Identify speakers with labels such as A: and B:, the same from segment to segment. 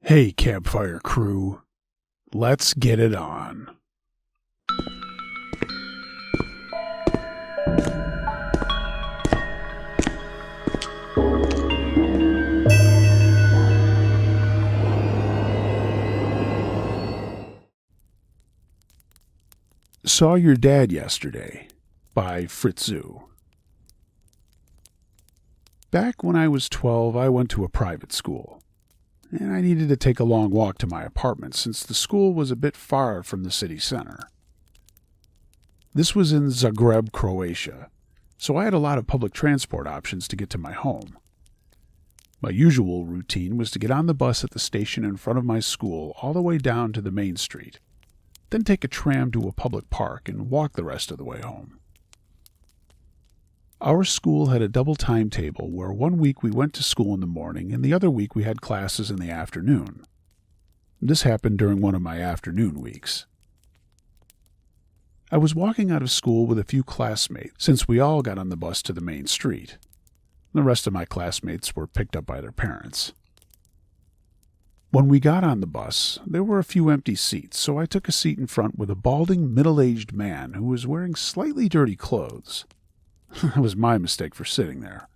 A: Hey, campfire crew, let's get it on. Saw Your Dad Yesterday by Fritzu. Back when I was 12, I went to a private school, and I needed to take a long walk to my apartment since the school was a bit far from the city center. This was in Zagreb, Croatia, so I had a lot of public transport options to get to my home. My usual routine was to get on the bus at the station in front of my school all the way down to the main street, then take a tram to a public park and walk the rest of the way home. Our school had a double timetable where one week we went to school in the morning and the other week we had classes in the afternoon. This happened during one of my afternoon weeks. I was walking out of school with a few classmates since we all got on the bus to the main street. The rest of my classmates were picked up by their parents. When we got on the bus, there were a few empty seats, so I took a seat in front with a balding, middle-aged man who was wearing slightly dirty clothes. It was my mistake for sitting there.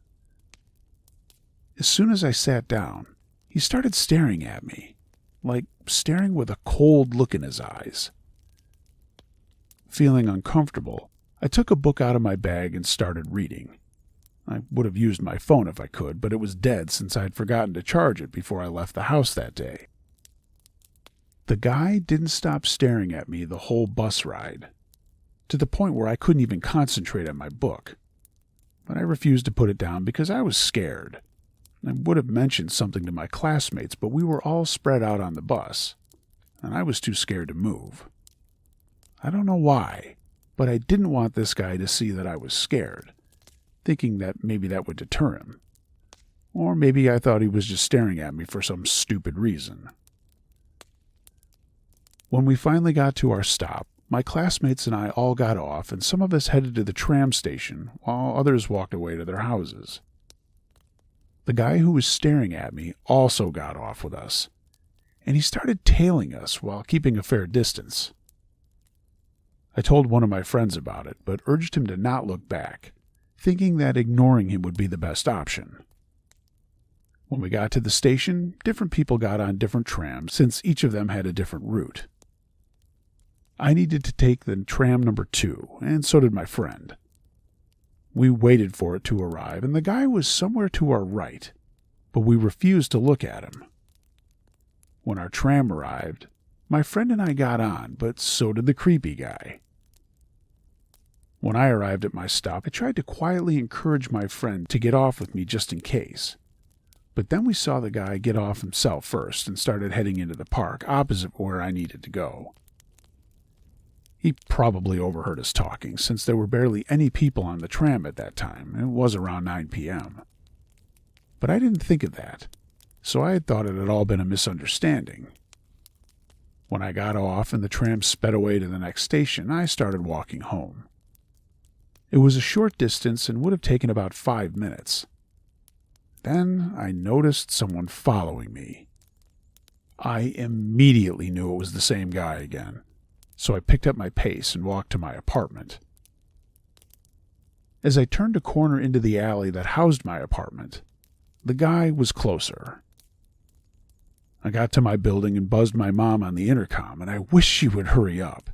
A: As soon as I sat down, he started staring at me, like staring with a cold look in his eyes. Feeling uncomfortable, I took a book out of my bag and started reading. I would have used my phone if I could, but it was dead since I had forgotten to charge it before I left the house that day. The guy didn't stop staring at me the whole bus ride, to the point where I couldn't even concentrate on my book. But I refused to put it down because I was scared. I would have mentioned something to my classmates, but we were all spread out on the bus, and I was too scared to move. I don't know why, but I didn't want this guy to see that I was scared, thinking that maybe that would deter him. Or maybe I thought he was just staring at me for some stupid reason. When we finally got to our stop, my classmates and I all got off, and some of us headed to the tram station, while others walked away to their houses. The guy who was staring at me also got off with us, and he started tailing us while keeping a fair distance. I told one of my friends about it, but urged him to not look back, thinking that ignoring him would be the best option. When we got to the station, different people got on different trams since each of them had a different route. I needed to take the tram number 2, and so did my friend. We waited for it to arrive, and the guy was somewhere to our right, but we refused to look at him. When our tram arrived, my friend and I got on, but so did the creepy guy. When I arrived at my stop, I tried to quietly encourage my friend to get off with me just in case. But then we saw the guy get off himself first and started heading into the park opposite where I needed to go. He probably overheard us talking, since there were barely any people on the tram at that time. It was around 9 p.m. But I didn't think of that, so I had thought it had all been a misunderstanding. When I got off and the tram sped away to the next station, I started walking home. It was a short distance and would have taken about 5 minutes. Then I noticed someone following me. I immediately knew it was the same guy again, so I picked up my pace and walked to my apartment. As I turned a corner into the alley that housed my apartment, the guy was closer. I got to my building and buzzed my mom on the intercom, and I wished she would hurry up.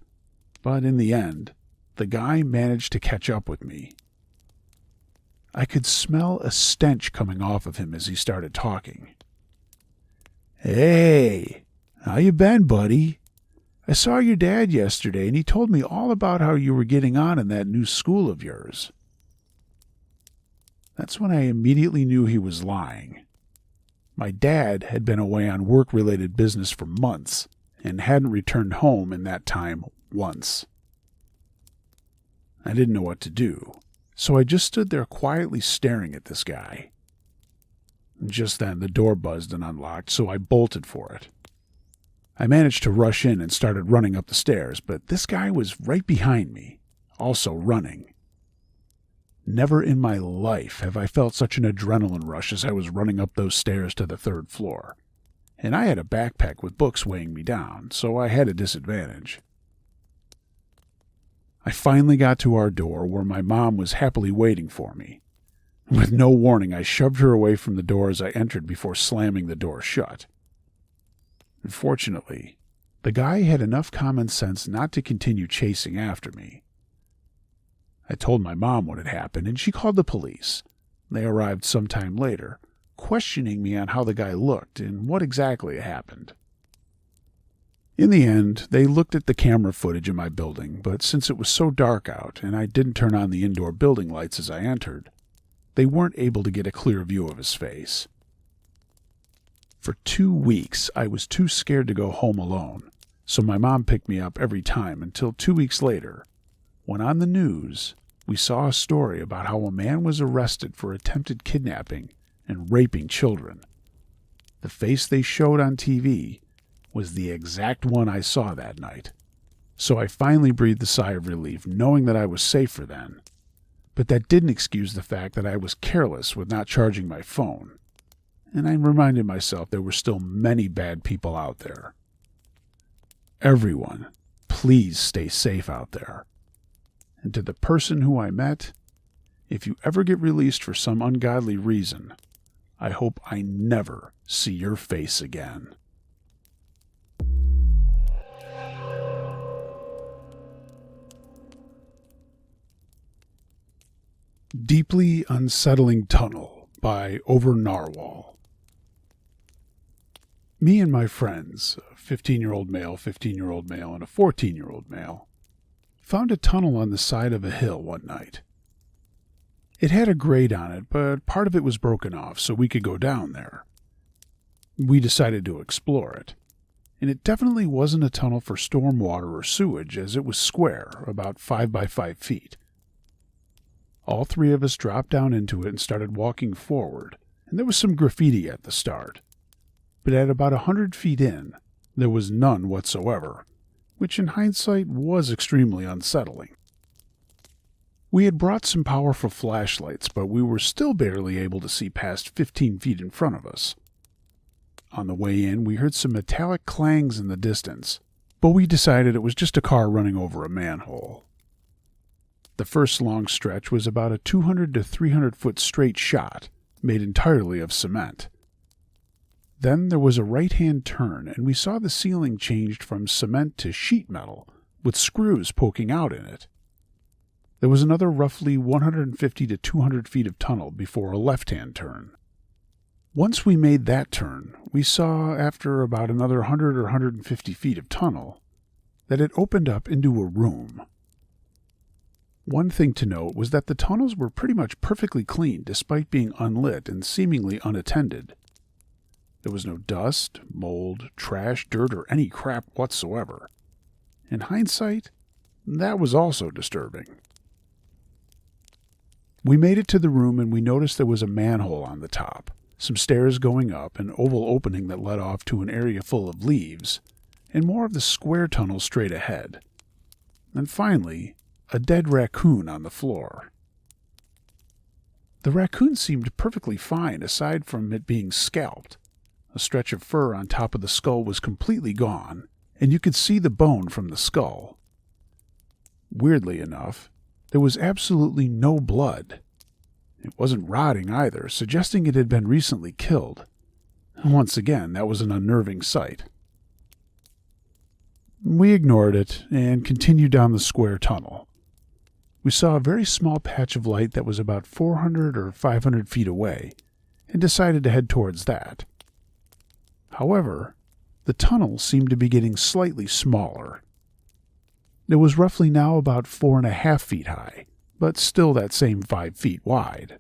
A: But in the end, the guy managed to catch up with me. I could smell a stench coming off of him as he started talking. "Hey, how you been, buddy? I saw your dad yesterday, and he told me all about how you were getting on in that new school of yours." That's when I immediately knew he was lying. My dad had been away on work-related business for months and hadn't returned home in that time once. I didn't know what to do, so I just stood there quietly staring at this guy. Just then, the door buzzed and unlocked, so I bolted for it. I managed to rush in and started running up the stairs, but this guy was right behind me, also running. Never in my life have I felt such an adrenaline rush as I was running up those stairs to the 3rd floor, and I had a backpack with books weighing me down, so I had a disadvantage. I finally got to our door where my mom was happily waiting for me. With no warning, I shoved her away from the door as I entered before slamming the door shut. Unfortunately, the guy had enough common sense not to continue chasing after me. I told my mom what had happened, and she called the police. They arrived sometime later, questioning me on how the guy looked and what exactly happened. In the end, they looked at the camera footage in my building, but since it was so dark out and I didn't turn on the indoor building lights as I entered, they weren't able to get a clear view of his face. For 2 weeks, I was too scared to go home alone, so my mom picked me up every time until 2 weeks later, when on the news, we saw a story about how a man was arrested for attempted kidnapping and raping children. The face they showed on TV was the exact one I saw that night. So I finally breathed a sigh of relief, knowing that I was safer then. But that didn't excuse the fact that I was careless with not charging my phone. And I reminded myself there were still many bad people out there. Everyone, please stay safe out there. And to the person who I met, if you ever get released for some ungodly reason, I hope I never see your face again. Deeply Unsettling Tunnel by Over Narwhal. Me and my friends, a 15-year-old male, 15-year-old male, and a 14-year-old male, found a tunnel on the side of a hill one night. It had a grate on it, but part of it was broken off so we could go down there. We decided to explore it, and it definitely wasn't a tunnel for storm water or sewage, as it was square, about 5 by 5 feet. All three of us dropped down into it and started walking forward, and there was some graffiti at the start. But at about 100 feet in, there was none whatsoever, which in hindsight was extremely unsettling. We had brought some powerful flashlights, but we were still barely able to see past 15 feet in front of us. On the way in, we heard some metallic clangs in the distance, but we decided it was just a car running over a manhole. The first long stretch was about a 200 to 300 foot straight shot, made entirely of cement. Then there was a right-hand turn, and we saw the ceiling changed from cement to sheet metal, with screws poking out in it. There was another roughly 150 to 200 feet of tunnel before a left-hand turn. Once we made that turn, we saw, after about another 100 or 150 feet of tunnel, that it opened up into a room. One thing to note was that the tunnels were pretty much perfectly clean despite being unlit and seemingly unattended. There was no dust, mold, trash, dirt, or any crap whatsoever. In hindsight, that was also disturbing. We made it to the room and we noticed there was a manhole on the top, some stairs going up, an oval opening that led off to an area full of leaves, and more of the square tunnel straight ahead. And finally, a dead raccoon on the floor. The raccoon seemed perfectly fine aside from it being scalped. A stretch of fur on top of the skull was completely gone, and you could see the bone from the skull. Weirdly enough, there was absolutely no blood. It wasn't rotting either, suggesting it had been recently killed. Once again, that was an unnerving sight. We ignored it and continued down the square tunnel. We saw a very small patch of light that was about 400 or 500 feet away, and decided to head towards that. However, the tunnel seemed to be getting slightly smaller. It was roughly now about 4.5 feet high, but still that same 5 feet wide.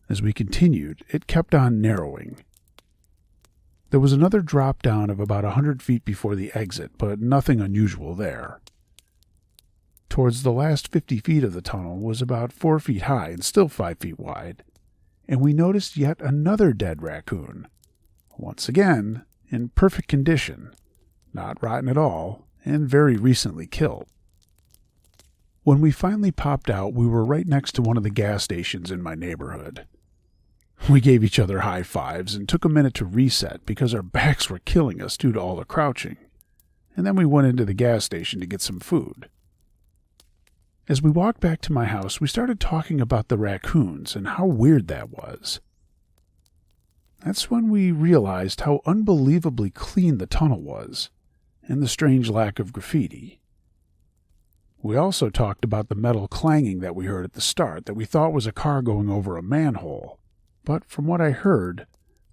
A: As we continued, it kept on narrowing. There was another drop down of about 100 feet before the exit, but nothing unusual there. Towards the last 50 feet of the tunnel was about 4 feet high and still 5 feet wide, and we noticed yet another dead raccoon. Once again, in perfect condition, not rotten at all, and very recently killed. When we finally popped out, we were right next to one of the gas stations in my neighborhood. We gave each other high fives and took a minute to reset because our backs were killing us due to all the crouching. And then we went into the gas station to get some food. As we walked back to my house, we started talking about the raccoons and how weird that was. That's when we realized how unbelievably clean the tunnel was, and the strange lack of graffiti. We also talked about the metal clanging that we heard at the start that we thought was a car going over a manhole. But from what I heard,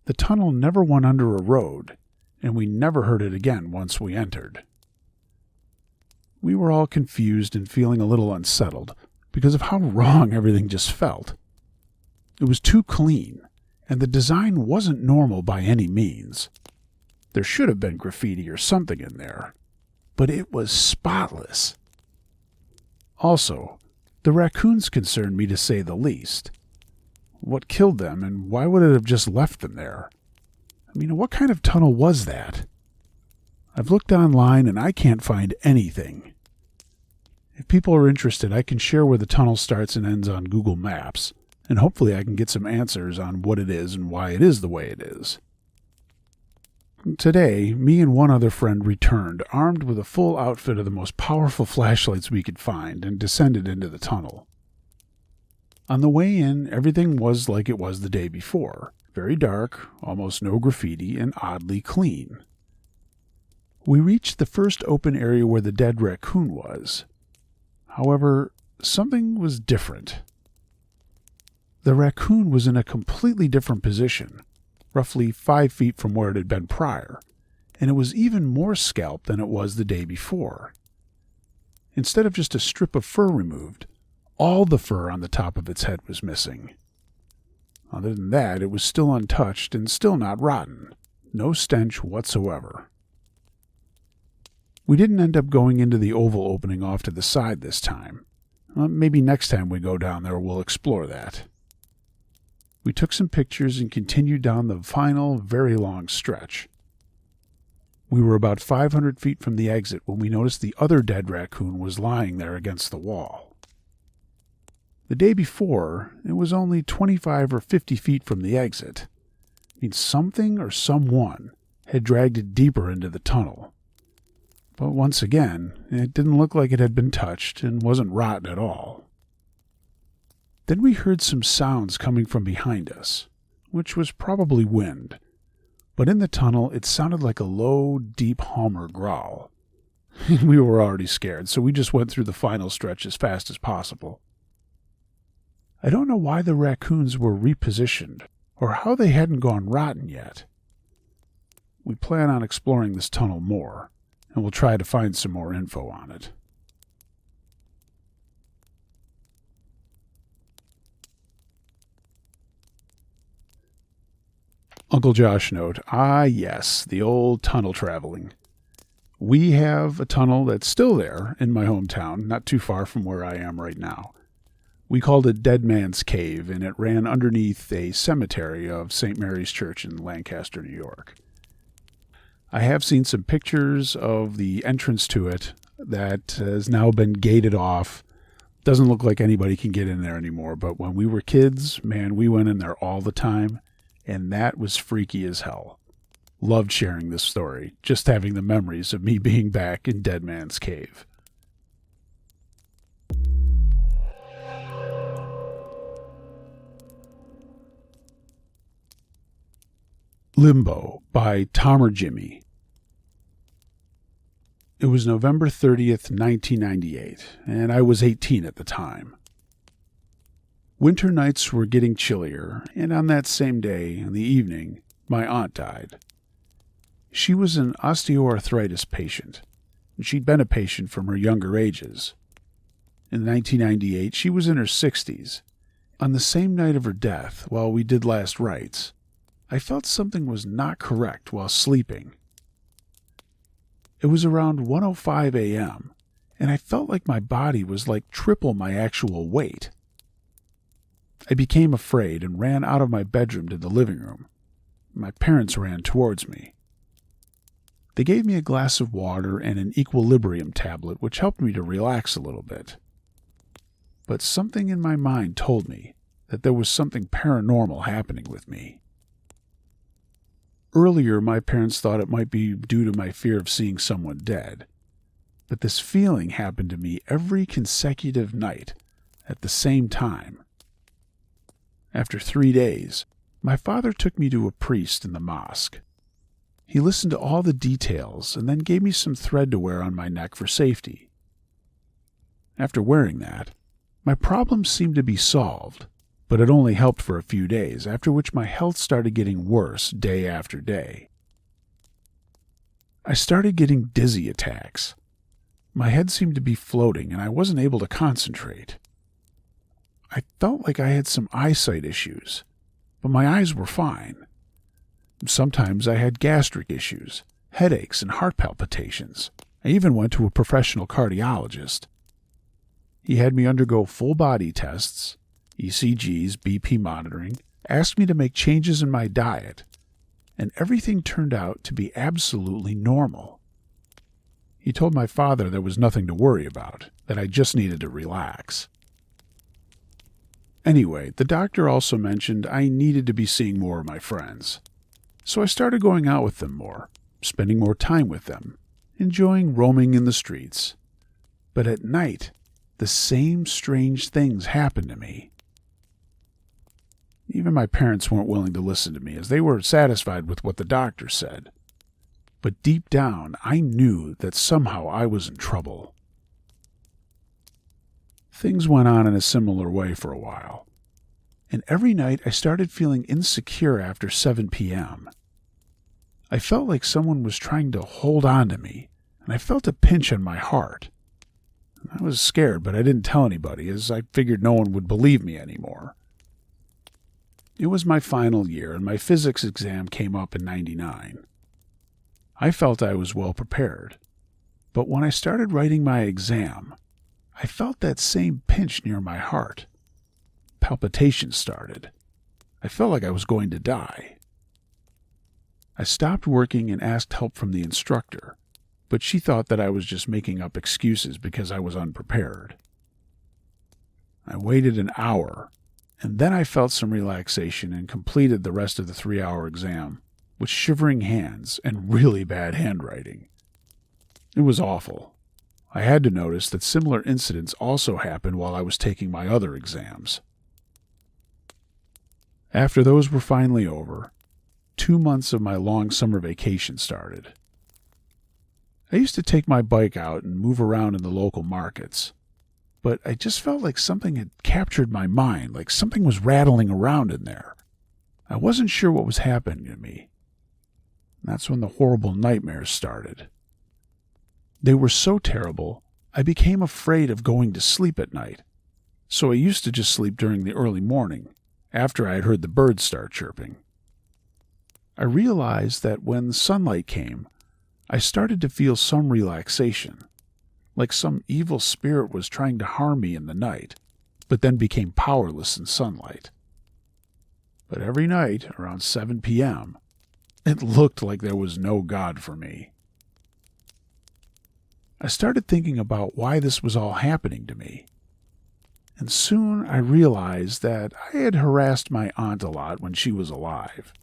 A: the tunnel never went under a road, and we never heard it again once we entered. We were all confused and feeling a little unsettled because of how wrong everything just felt. It was too clean, and the design wasn't normal by any means. There should have been graffiti or something in there, but it was spotless. Also, the raccoons concerned me to say the least. What killed them, and why would it have just left them there? I mean, what kind of tunnel was that? I've looked online and I can't find anything. If people are interested, I can share where the tunnel starts and ends on Google Maps, and hopefully I can get some answers on what it is and why it is the way it is. Today, me and one other friend returned, armed with a full outfit of the most powerful flashlights we could find, and descended into the tunnel. On the way in, everything was like it was the day before. Very dark, almost no graffiti, and oddly clean. We reached the first open area where the dead raccoon was. However, something was different. The raccoon was in a completely different position, roughly 5 feet from where it had been prior, and it was even more scalped than it was the day before. Instead of just a strip of fur removed, all the fur on the top of its head was missing. Other than that, it was still untouched and still not rotten. No stench whatsoever. We didn't end up going into the oval opening off to the side this time. Maybe next time we go down there we'll explore that. We took some pictures and continued down the final, very long stretch. We were about 500 feet from the exit when we noticed the other dead raccoon was lying there against the wall. The day before, it was only 25 or 50 feet from the exit. I mean, something or someone had dragged it deeper into the tunnel. But once again, it didn't look like it had been touched and wasn't rotten at all. Then we heard some sounds coming from behind us, which was probably wind. But in the tunnel, it sounded like a low, deep hum or growl. We were already scared, so we just went through the final stretch as fast as possible. I don't know why the raccoons were repositioned, or how they hadn't gone rotten yet. We plan on exploring this tunnel more, and we'll try to find some more info on it. Uncle Josh note, yes, the old tunnel traveling. We have a tunnel that's still there in my hometown, not too far from where I am right now. We called it Dead Man's Cave, and it ran underneath a cemetery of St. Mary's Church in Lancaster, New York. I have seen some pictures of the entrance to it that has now been gated off. Doesn't look like anybody can get in there anymore, but when we were kids, man, we went in there all the time, and that was freaky as hell. Loved sharing this story, just having the memories of me being back in Dead Man's Cave. Limbo by Tom or Jimmy. It was November 30th, 1998, and I was 18 at the time. Winter nights were getting chillier, and on that same day, in the evening, my aunt died. She was an osteoarthritis patient, and she'd been a patient from her younger ages. In 1998, she was in her 60s. On the same night of her death, while we did last rites, I felt something was not correct while sleeping. It was around 1:05 a.m., and I felt like my body was like triple my actual weight. I became afraid and ran out of my bedroom to the living room. My parents ran towards me. They gave me a glass of water and an equilibrium tablet, which helped me to relax a little bit. But something in my mind told me that there was something paranormal happening with me. Earlier, my parents thought it might be due to my fear of seeing someone dead, but this feeling happened to me every consecutive night at the same time. After 3 days, my father took me to a priest in the mosque. He listened to all the details and then gave me some thread to wear on my neck for safety. After wearing that, my problem seemed to be solved, but it only helped for a few days, after which my health started getting worse day after day. I started getting dizzy attacks. My head seemed to be floating and I wasn't able to concentrate. I felt like I had some eyesight issues, but my eyes were fine. Sometimes I had gastric issues, headaches, and heart palpitations. I even went to a professional cardiologist. He had me undergo full body tests, ECGs, BP monitoring, asked me to make changes in my diet, and everything turned out to be absolutely normal. He told my father there was nothing to worry about, that I just needed to relax. Anyway, the doctor also mentioned I needed to be seeing more of my friends. So I started going out with them more, spending more time with them, enjoying roaming in the streets. But at night, the same strange things happened to me. Even my parents weren't willing to listen to me, as they were satisfied with what the doctor said. But deep down, I knew that somehow I was in trouble. Things went on in a similar way for a while, and every night I started feeling insecure after 7 p.m. I felt like someone was trying to hold on to me, and I felt a pinch on my heart. I was scared, but I didn't tell anybody, as I figured no one would believe me anymore. It was my final year, and my physics exam came up in '99. I felt I was well prepared, but when I started writing my exam, I felt that same pinch near my heart. Palpitations started. I felt like I was going to die. I stopped working and asked help from the instructor, but she thought that I was just making up excuses because I was unprepared. I waited an hour, and then I felt some relaxation and completed the rest of the 3-hour exam with shivering hands and really bad handwriting. It was awful. I had to notice that similar incidents also happened while I was taking my other exams. After those were finally over, 2 months of my long summer vacation started. I used to take my bike out and move around in the local markets, but I just felt like something had captured my mind, like something was rattling around in there. I wasn't sure what was happening to me. That's when the horrible nightmares started. They were so terrible, I became afraid of going to sleep at night, so I used to just sleep during the early morning, after I had heard the birds start chirping. I realized that when sunlight came, I started to feel some relaxation, like some evil spirit was trying to harm me in the night, but then became powerless in sunlight. But every night, around 7 p.m., it looked like there was no God for me. I started thinking about why this was all happening to me. And soon I realized that I had harassed my aunt a lot when she was alive.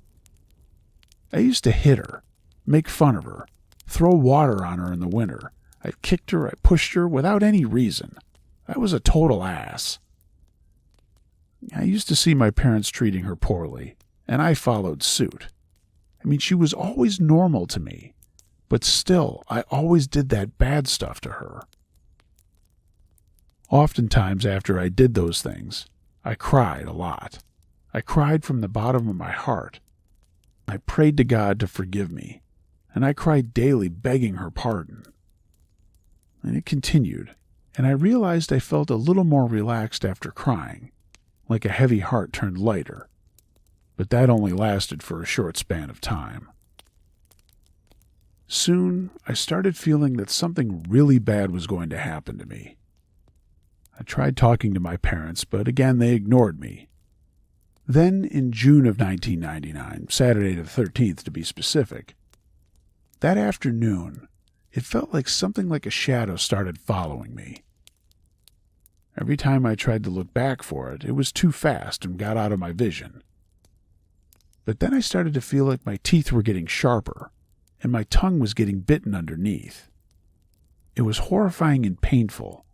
A: I used to hit her, make fun of her, throw water on her in the winter. I kicked her, I pushed her without any reason. I was a total ass. I used to see my parents treating her poorly, and I followed suit. I mean, she was always normal to me. But still, I always did that bad stuff to her. Oftentimes after I did those things, I cried a lot. I cried from the bottom of my heart. I prayed to God to forgive me, and I cried daily begging her pardon. And it continued, and I realized I felt a little more relaxed after crying, like a heavy heart turned lighter. But that only lasted for a short span of time. Soon, I started feeling that something really bad was going to happen to me. I tried talking to my parents, but again they ignored me. Then, in June of 1999, Saturday the 13th to be specific, that afternoon, it felt like something like a shadow started following me. Every time I tried to look back for it, it was too fast and got out of my vision. But then I started to feel like my teeth were getting sharper, and my tongue was getting bitten underneath. It was horrifying and painful,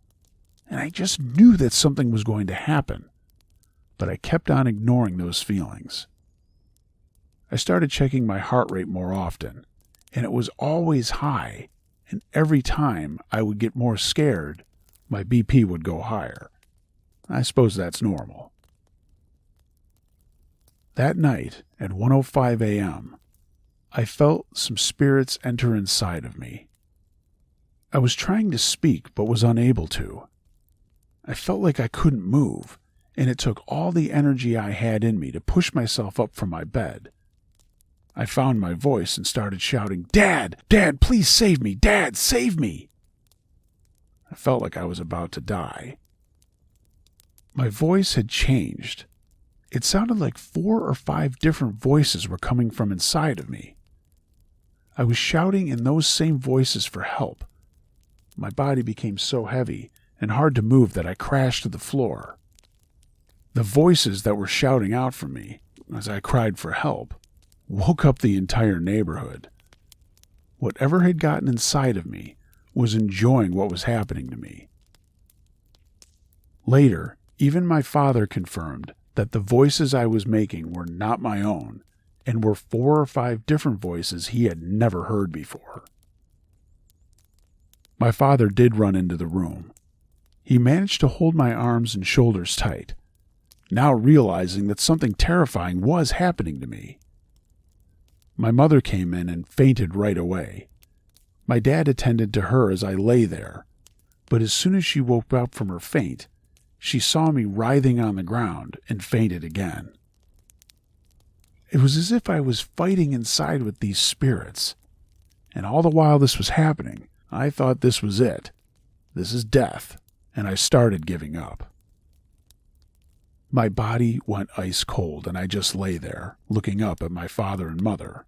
A: and I just knew that something was going to happen, but I kept on ignoring those feelings. I started checking my heart rate more often, and it was always high, and every time I would get more scared, my BP would go higher. I suppose that's normal. That night, at 1:05 a.m., I felt some spirits enter inside of me. I was trying to speak, but was unable to. I felt like I couldn't move, and it took all the energy I had in me to push myself up from my bed. I found my voice and started shouting, "Dad! Dad, please save me! Dad, save me!" I felt like I was about to die. My voice had changed. It sounded like 4 or 5 different voices were coming from inside of me. I was shouting in those same voices for help. My body became so heavy and hard to move that I crashed to the floor. The voices that were shouting out for me, as I cried for help, woke up the entire neighborhood. Whatever had gotten inside of me was enjoying what was happening to me. Later, even my father confirmed that the voices I was making were not my own and were 4 or 5 different voices he had never heard before. My father did run into the room. He managed to hold my arms and shoulders tight, now realizing that something terrifying was happening to me. My mother came in and fainted right away. My dad attended to her as I lay there, but as soon as she woke up from her faint, she saw me writhing on the ground and fainted again. It was as if I was fighting inside with these spirits, and all the while this was happening, I thought this was it. This is death, and I started giving up. My body went ice cold, and I just lay there, looking up at my father and mother.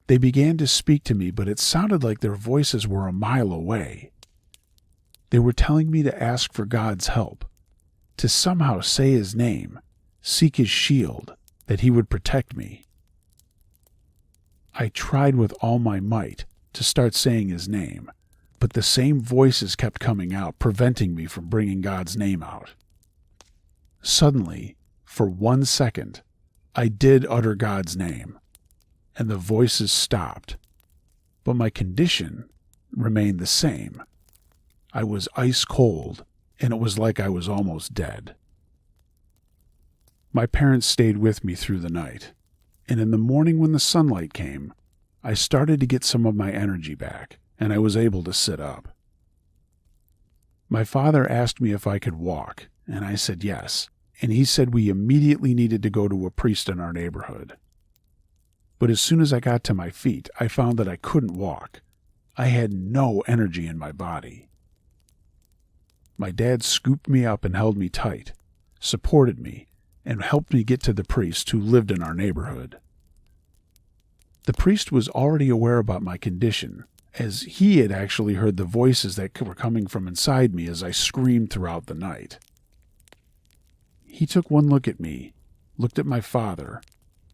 A: They began to speak to me, but it sounded like their voices were a mile away. They were telling me to ask for God's help, to somehow say His name, seek His shield, that He would protect me. I tried with all my might to start saying His name, but the same voices kept coming out, preventing me from bringing God's name out. Suddenly, for 1 second, I did utter God's name, and the voices stopped, but my condition remained the same. I was ice cold, and it was like I was almost dead. My parents stayed with me through the night, and in the morning when the sunlight came, I started to get some of my energy back, and I was able to sit up. My father asked me if I could walk, and I said yes, and he said we immediately needed to go to a priest in our neighborhood. But as soon as I got to my feet, I found that I couldn't walk. I had no energy in my body. My dad scooped me up and held me tight, supported me, and helped me get to the priest who lived in our neighborhood. The priest was already aware about my condition, as he had actually heard the voices that were coming from inside me as I screamed throughout the night. He took one look at me, looked at my father,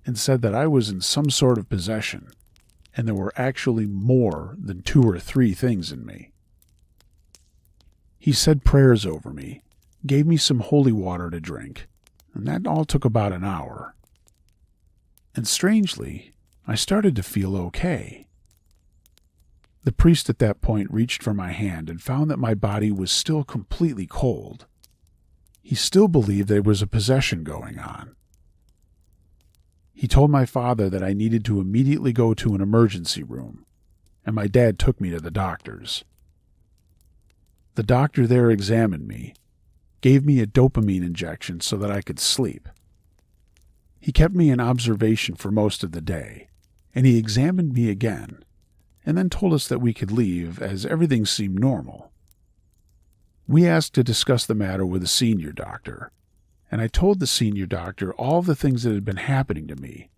A: and said that I was in some sort of possession, and there were actually more than 2 or 3 things in me. He said prayers over me, gave me some holy water to drink, and that all took about an hour. And strangely, I started to feel okay. The priest at that point reached for my hand and found that my body was still completely cold. He still believed there was a possession going on. He told my father that I needed to immediately go to an emergency room, and my dad took me to the doctor's. The doctor there examined me, gave me a dopamine injection so that I could sleep. He kept me in observation for most of the day, and he examined me again, and then told us that we could leave as everything seemed normal. We asked to discuss the matter with a senior doctor, and I told the senior doctor all the things that had been happening to me,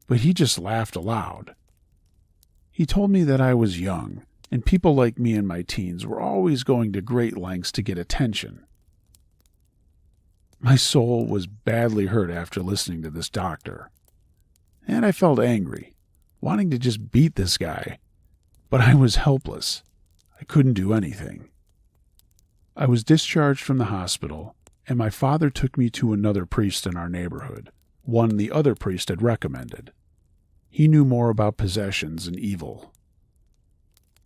A: but he just laughed aloud. He told me that I was young, and people like me in my teens were always going to great lengths to get attention, My soul was badly hurt after listening to this doctor. And I felt angry, wanting to just beat this guy. But I was helpless. I couldn't do anything. I was discharged from the hospital, and my father took me to another priest in our neighborhood, one the other priest had recommended. He knew more about possessions and evil.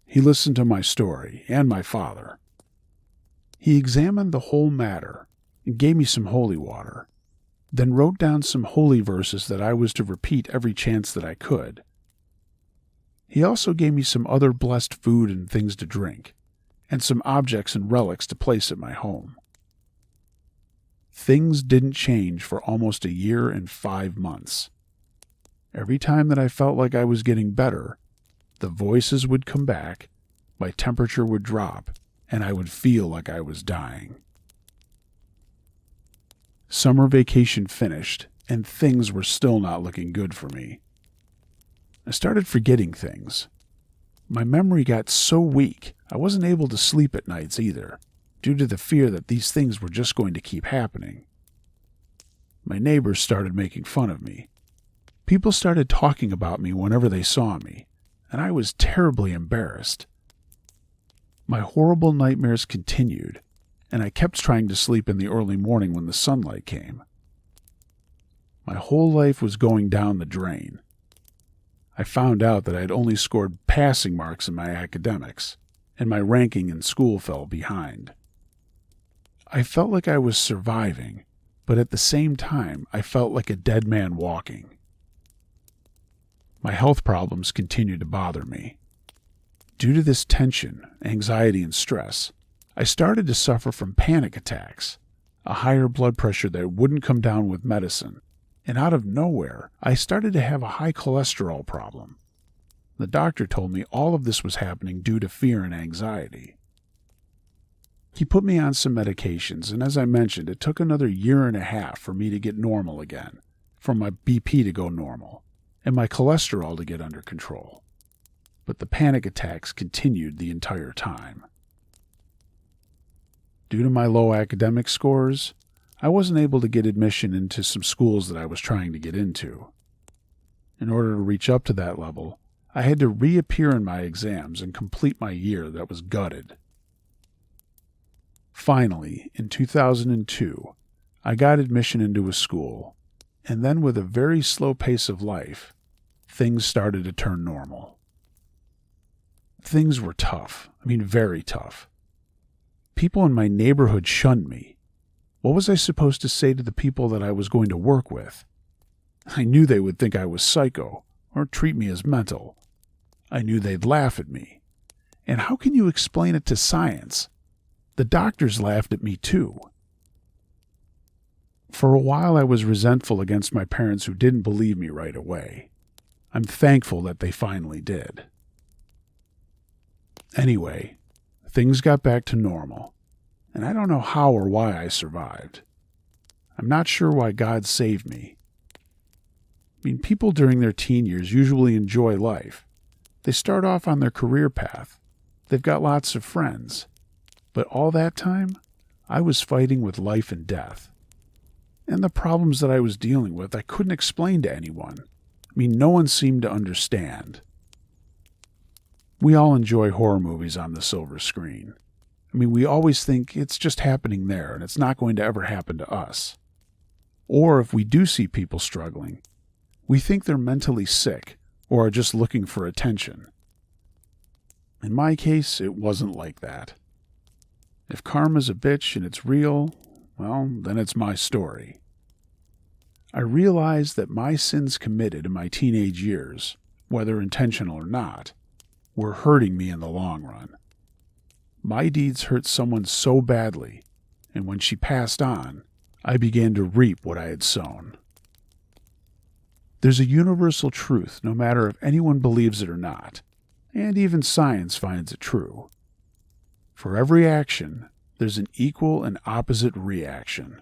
A: He listened to my story and my father. He examined the whole matter and gave me some holy water, then wrote down some holy verses that I was to repeat every chance that I could. He also gave me some other blessed food and things to drink, and some objects and relics to place at my home. Things didn't change for almost 1 year and 5 months. Every time that I felt like I was getting better, the voices would come back, my temperature would drop, and I would feel like I was dying. Summer vacation finished, and things were still not looking good for me. I started forgetting things. My memory got so weak, I wasn't able to sleep at nights either, due to the fear that these things were just going to keep happening. My neighbors started making fun of me. People started talking about me whenever they saw me, and I was terribly embarrassed. My horrible nightmares continued, and I kept trying to sleep in the early morning when the sunlight came. My whole life was going down the drain. I found out that I had only scored passing marks in my academics, and my ranking in school fell behind. I felt like I was surviving, but at the same time, I felt like a dead man walking. My health problems continued to bother me. Due to this tension, anxiety, and stress, I started to suffer from panic attacks, a higher blood pressure that wouldn't come down with medicine, and out of nowhere, I started to have a high cholesterol problem. The doctor told me all of this was happening due to fear and anxiety. He put me on some medications, and as I mentioned, it took another 1.5 years for me to get normal again, for my BP to go normal, and my cholesterol to get under control. But the panic attacks continued the entire time. Due to my low academic scores, I wasn't able to get admission into some schools that I was trying to get into. In order to reach up to that level, I had to reappear in my exams and complete my year that was gutted. Finally, in 2002, I got admission into a school, and then with a very slow pace of life, things started to turn normal. Things were tough. Very tough. People in my neighborhood shunned me. What was I supposed to say to the people that I was going to work with? I knew they would think I was psycho, or treat me as mental. I knew they'd laugh at me. And how can you explain it to science? The doctors laughed at me too. For a while I was resentful against my parents who didn't believe me right away. I'm thankful that they finally did. Anyway, things got back to normal, and I don't know how or why I survived. I'm not sure why God saved me. People during their teen years usually enjoy life. They start off on their career path. They've got lots of friends. But all that time, I was fighting with life and death. And the problems that I was dealing with, I couldn't explain to anyone. No one seemed to understand. We all enjoy horror movies on the silver screen. We always think it's just happening there and it's not going to ever happen to us. Or if we do see people struggling, we think they're mentally sick or are just looking for attention. In my case, it wasn't like that. If karma's a bitch and it's real, well, then it's my story. I realized that my sins committed in my teenage years, whether intentional or not, were hurting me in the long run. My deeds hurt someone so badly, and when she passed on, I began to reap what I had sown. There's a universal truth, no matter if anyone believes it or not, and even science finds it true. For every action, there's an equal and opposite reaction.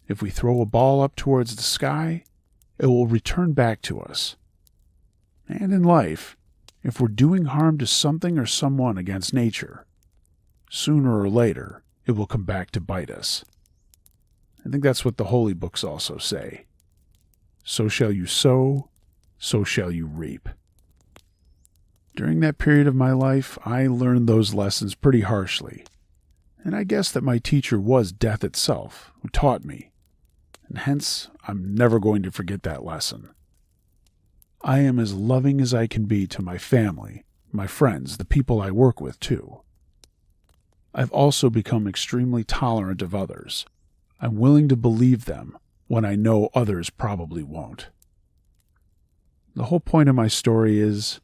A: If we throw a ball up towards the sky, it will return back to us. And in life, if we're doing harm to something or someone against nature, sooner or later, it will come back to bite us. I think that's what the holy books also say. So shall you sow, so shall you reap. During that period of my life, I learned those lessons pretty harshly, and I guess that my teacher was death itself, who taught me, and hence I'm never going to forget that lesson. I am as loving as I can be to my family, my friends, the people I work with too. I've also become extremely tolerant of others. I'm willing to believe them when I know others probably won't. The whole point of my story is,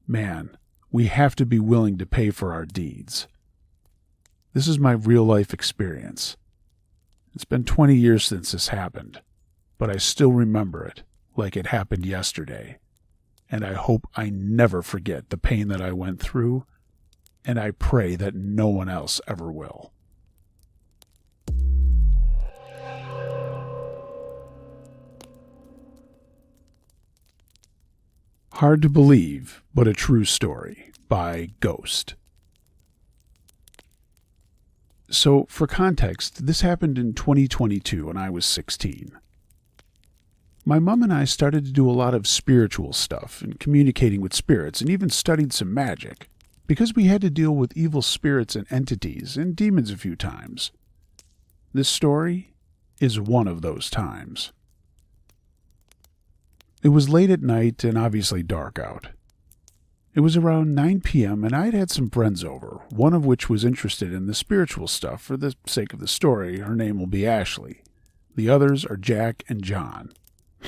A: man, we have to be willing to pay for our deeds. This is my real-life experience. It's been 20 years since this happened, but I still remember it like it happened yesterday, and I hope I never forget the pain that I went through, and I pray that no one else ever will. Hard to Believe, but a True Story by Ghost. So, for context, this happened in 2022 when I was 16. My mom and I started to do a lot of spiritual stuff and communicating with spirits and even studied some magic because we had to deal with evil spirits and entities and demons a few times. This story is one of those times. It was late at night and obviously dark out. It was around 9 p.m. and I'd had some friends over, one of which was interested in the spiritual stuff. For the sake of the story, her name will be Ashley. The others are Jack and John.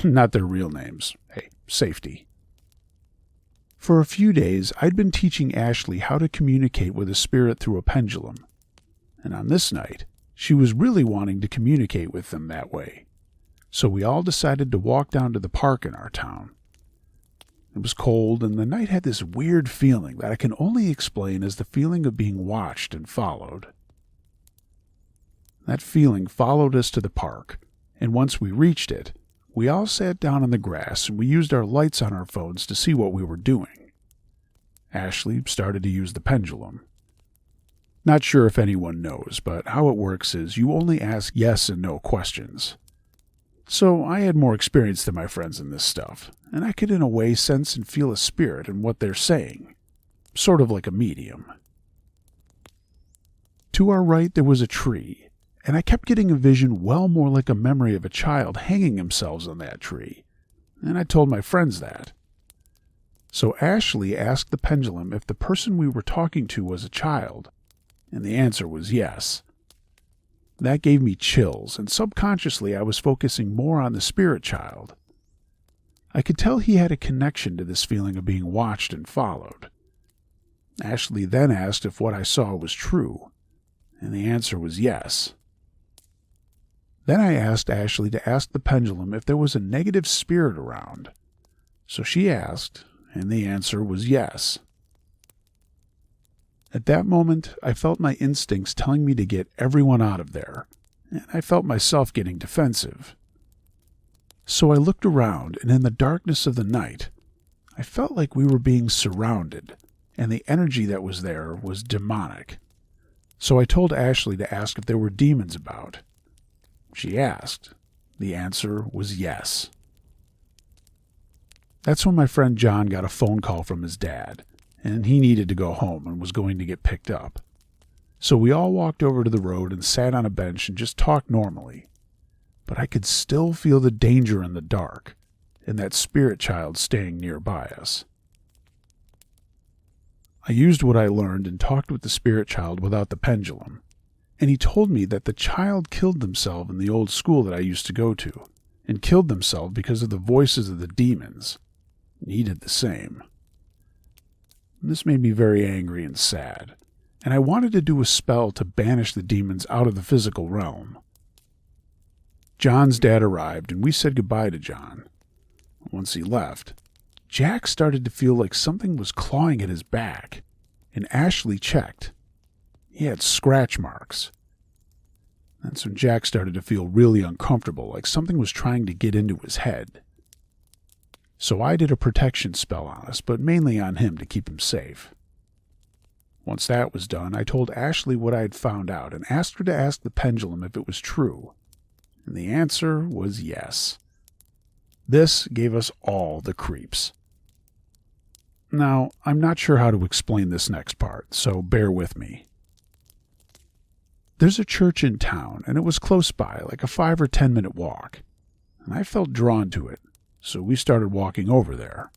A: Not their real names. Hey, safety. For a few days, I'd been teaching Ashley how to communicate with a spirit through a pendulum. And on this night, she was really wanting to communicate with them that way. So we all decided to walk down to the park in our town. It was cold, and the night had this weird feeling that I can only explain as the feeling of being watched and followed. That feeling followed us to the park, and once we reached it, we all sat down on the grass and we used our lights on our phones to see what we were doing. Ashley started to use the pendulum. Not sure if anyone knows, but how it works is you only ask yes and no questions. So I had more experience than my friends in this stuff, and I could in a way sense and feel a spirit in what they're saying, sort of like a medium. To our right there was a tree, and I kept getting a vision well more like a memory of a child hanging themselves on that tree, and I told my friends that. So Ashley asked the pendulum if the person we were talking to was a child, and the answer was yes. That gave me chills, and subconsciously I was focusing more on the spirit child. I could tell he had a connection to this feeling of being watched and followed. Ashley then asked if what I saw was true, and the answer was yes. Then I asked Ashley to ask the pendulum if there was a negative spirit around. So she asked, and the answer was yes. At that moment, I felt my instincts telling me to get everyone out of there, and I felt myself getting defensive. So I looked around, and in the darkness of the night, I felt like we were being surrounded, and the energy that was there was demonic. So I told Ashley to ask if there were demons about. She asked. The answer was yes. That's when my friend John got a phone call from his dad, and he needed to go home and was going to get picked up. So we all walked over to the road and sat on a bench and just talked normally. But I could still feel the danger in the dark, and that spirit child staying nearby us. I used what I learned and talked with the spirit child without the pendulum, and he told me that the child killed themselves in the old school that I used to go to, and killed themselves because of the voices of the demons. He did the same. This made me very angry and sad, and I wanted to do a spell to banish the demons out of the physical realm. John's dad arrived, and we said goodbye to John. Once he left, Jack started to feel like something was clawing at his back, and Ashley checked. He had scratch marks. That's when Jack started to feel really uncomfortable, like something was trying to get into his head. So I did a protection spell on us, but mainly on him to keep him safe. Once that was done, I told Ashley what I had found out and asked her to ask the pendulum if it was true. And the answer was yes. This gave us all the creeps. Now, I'm not sure how to explain this next part, so bear with me. There's a church in town, and it was close by, like a 5 or 10 minute walk. And I felt drawn to it, so we started walking over there.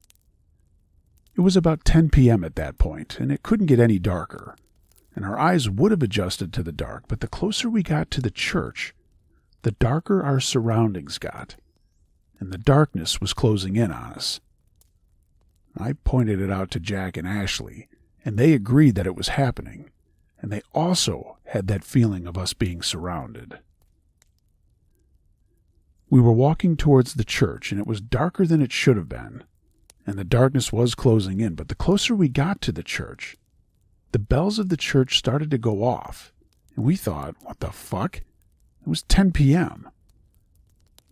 A: It was about 10 p.m. at that point, and it couldn't get any darker. And our eyes would have adjusted to the dark, but the closer we got to the church, the darker our surroundings got, and the darkness was closing in on us. I pointed it out to Jack and Ashley, and they agreed that it was happening, and they also had that feeling of us being surrounded. We were walking towards the church, and it was darker than it should have been, and the darkness was closing in, but the closer we got to the church, the bells of the church started to go off, and we thought, what the fuck? It was 10 p.m.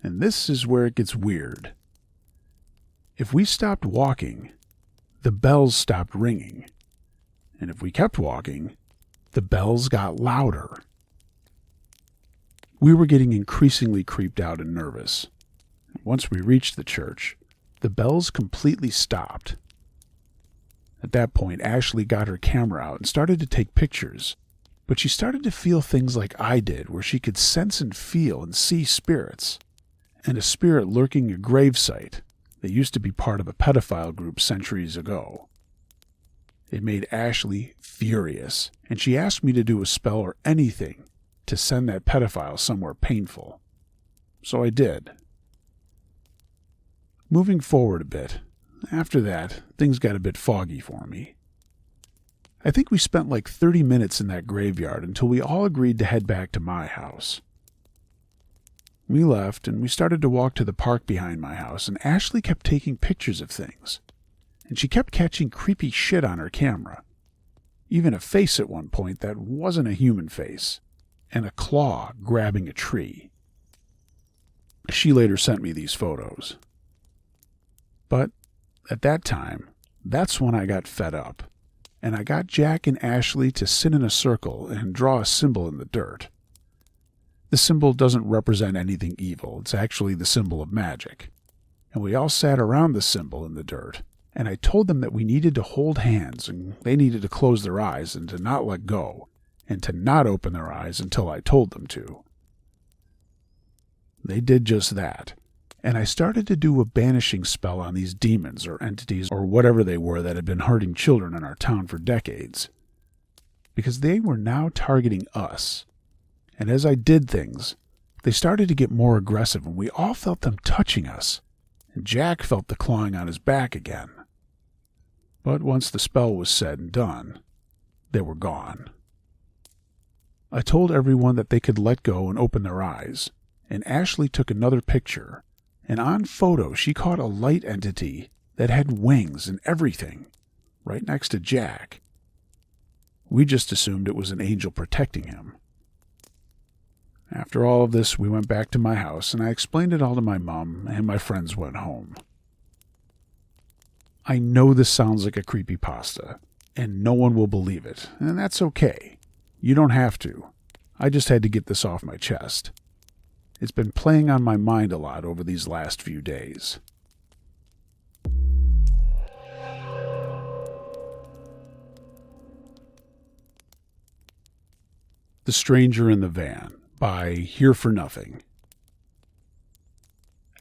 A: And this is where it gets weird. If we stopped walking, the bells stopped ringing, and if we kept walking, the bells got louder. We were getting increasingly creeped out and nervous. Once we reached the church, the bells completely stopped. At that point, Ashley got her camera out and started to take pictures, but she started to feel things like I did, where she could sense and feel and see spirits, and a spirit lurking a gravesite that used to be part of a pedophile group centuries ago. It made Ashley furious, and she asked me to do a spell or anything to send that pedophile somewhere painful. So I did. Moving forward a bit, after that, things got a bit foggy for me. I think we spent like 30 minutes in that graveyard until we all agreed to head back to my house. We left, and we started to walk to the park behind my house, and Ashley kept taking pictures of things, and she kept catching creepy shit on her camera. Even a face at one point that wasn't a human face, and a claw grabbing a tree. She later sent me these photos. But at that time, that's when I got fed up, and I got Jack and Ashley to sit in a circle and draw a symbol in the dirt. The symbol doesn't represent anything evil, it's actually the symbol of magic. And we all sat around the symbol in the dirt, and I told them that we needed to hold hands, and they needed to close their eyes and to not let go, and to not open their eyes until I told them to. They did just that, and I started to do a banishing spell on these demons or entities or whatever they were that had been hurting children in our town for decades, because they were now targeting us. And as I did things, they started to get more aggressive, and we all felt them touching us, and Jack felt the clawing on his back again. But once the spell was said and done, they were gone. I told everyone that they could let go and open their eyes, and Ashley took another picture, and on photo she caught a light entity that had wings and everything, right next to Jack. We just assumed it was an angel protecting him. After all of this, we went back to my house, and I explained it all to my mom, and my friends went home. I know this sounds like a creepypasta, and no one will believe it, and that's okay. You don't have to. I just had to get this off my chest. It's been playing on my mind a lot over these last few days. The Stranger in the Van by Here for Nothing.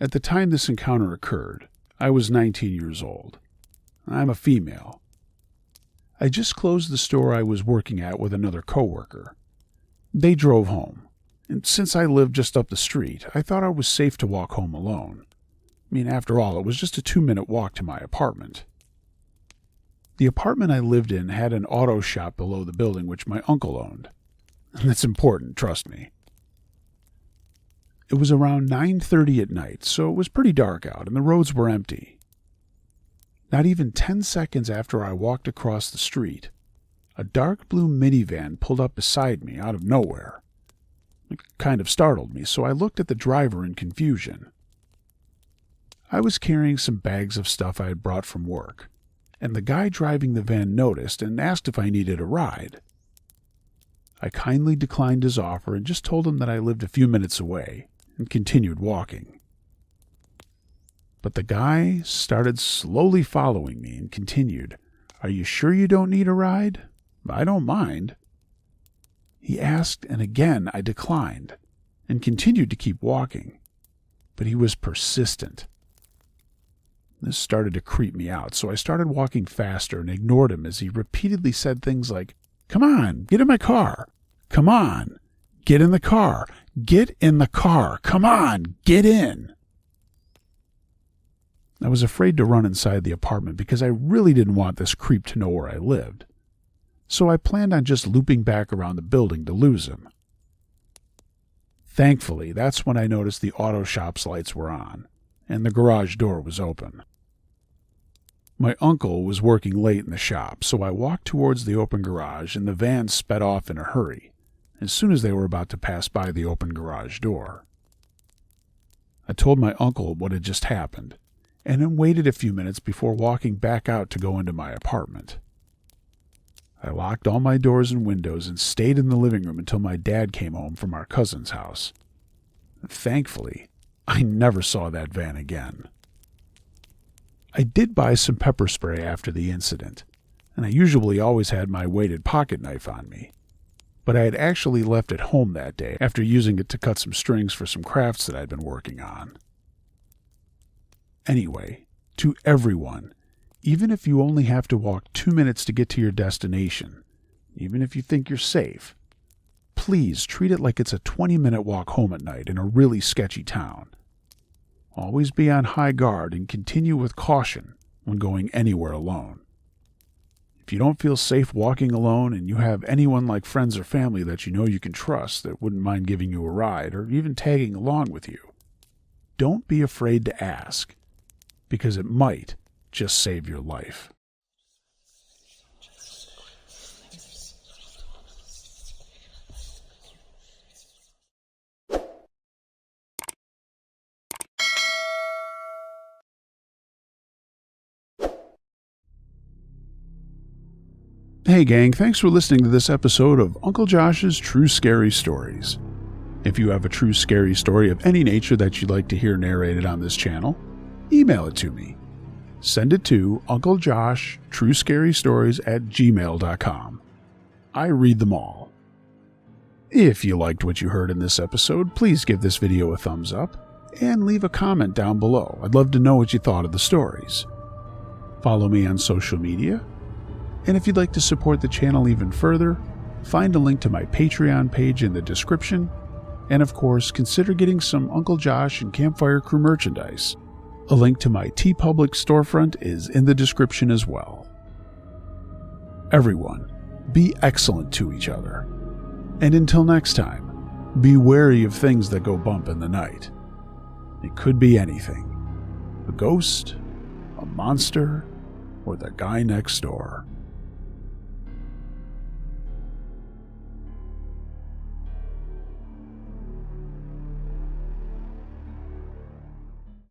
A: At the time this encounter occurred, I was 19 years old. I'm a female. I just closed the store I was working at with another coworker. They drove home, and since I lived just up the street, I thought I was safe to walk home alone. I mean, after all, it was just a 2-minute walk to my apartment. The apartment I lived in had an auto shop below the building which my uncle owned. And that's important, trust me. It was around 9:30 at night, so it was pretty dark out, and the roads were empty. Not even 10 seconds after I walked across the street, a dark blue minivan pulled up beside me out of nowhere. It kind of startled me, so I looked at the driver in confusion. I was carrying some bags of stuff I had brought from work, and the guy driving the van noticed and asked if I needed a ride. I kindly declined his offer and just told him that I lived a few minutes away, and continued walking. But the guy started slowly following me and continued, "Are you sure you don't need a ride? I don't mind." He asked, and again I declined, and continued to keep walking. But he was persistent. This started to creep me out, so I started walking faster and ignored him as he repeatedly said things like, "Come on, get in my car. Come on, get in the car. Get in the car. Come on, get in." I was afraid to run inside the apartment because I really didn't want this creep to know where I lived. So I planned on just looping back around the building to lose him. Thankfully, that's when I noticed the auto shop's lights were on, and the garage door was open. My uncle was working late in the shop, so I walked towards the open garage, and the van sped off in a hurry, as soon as they were about to pass by the open garage door. I told my uncle what had just happened, and then waited a few minutes before walking back out to go into my apartment. I locked all my doors and windows and stayed in the living room until my dad came home from our cousin's house. Thankfully, I never saw that van again. I did buy some pepper spray after the incident, and I usually always had my weighted pocket knife on me. But I had actually left it home that day after using it to cut some strings for some crafts that I'd been working on. Anyway, to everyone, even if you only have to walk 2 minutes to get to your destination, even if you think you're safe, please treat it like it's a 20-minute walk home at night in a really sketchy town. Always be on high guard and continue with caution when going anywhere alone. If you don't feel safe walking alone and you have anyone like friends or family that you know you can trust that wouldn't mind giving you a ride or even tagging along with you, don't be afraid to ask, because it might just save your life. Hey gang, thanks for listening to this episode of Uncle Josh's True Scary Stories. If you have a true scary story of any nature that you'd like to hear narrated on this channel, email it to me. Send it to unclejosh.truescarystories@gmail.com. I read them all. If you liked what you heard in this episode, please give this video a thumbs up and leave a comment down below. I'd love to know what you thought of the stories. Follow me on social media. And if you'd like to support the channel even further, find a link to my Patreon page in the description. And of course, consider getting some Uncle Josh and Campfire Crew merchandise. A link to my TeePublic storefront is in the description as well. Everyone, be excellent to each other. And until next time, be wary of things that go bump in the night. It could be anything. A ghost, a monster, or the guy next door.